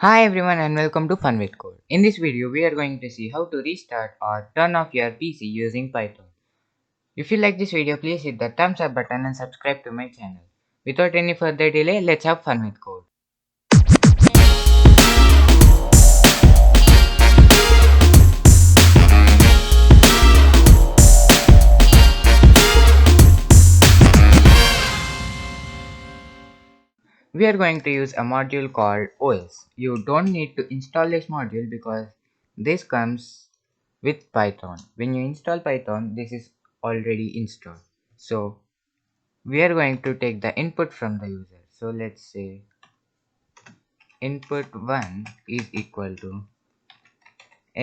Hi everyone and welcome to Fun with Code. In this video we are going to see how to restart or turn off your PC using Python. If you like this video, please hit the thumbs up button and subscribe to my channel. Without any further delay, let's have fun with code. We are going to use a module called OS. You don't need to install this module because this comes with Python. When you install Python, this is already installed. So we are going to take the input from the user. So let's say input 1 is equal to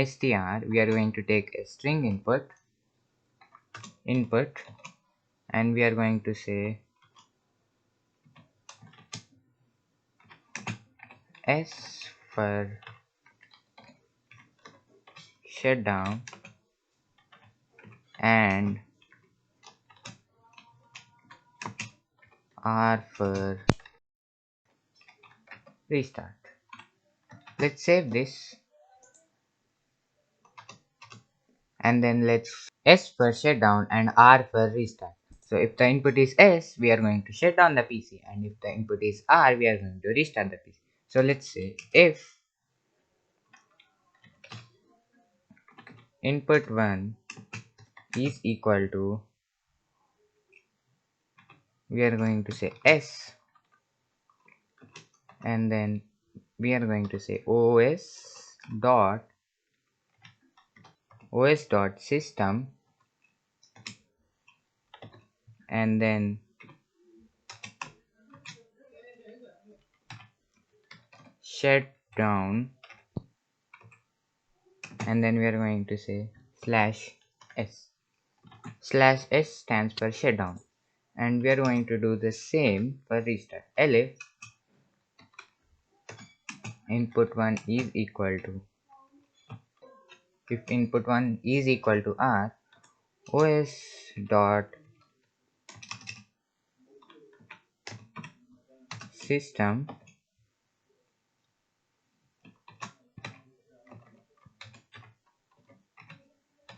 str. We are going to take a string input, and we are going to say S for shutdown and R for restart. Let's save this, and then let's S for shutdown and R for restart. So if the input is S, we are going to shut down the PC, and if the input is R, we are going to restart the PC. So let's say if input 1 is equal to, we are going to say S, and then we are going to say os dot system, and then shutdown, and then we are going to say /s. /s stands for shutdown, and we are going to do the same for restart. Elif input 1 is equal to, if input 1 is equal to R, os dot system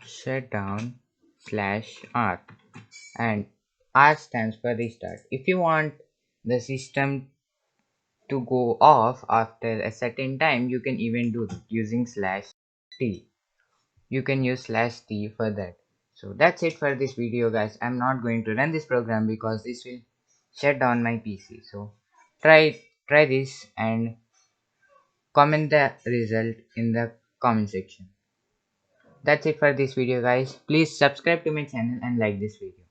shutdown /R, and R stands for restart. If you want the system to go off after a certain time, you can even do that using /t. You can use /t for that. So that's it for this video, guys. I'm not going to run this program because this will shut down my PC. So try this and comment the result in the comment section. That's it for this video, guys. Please subscribe to my channel and like this video.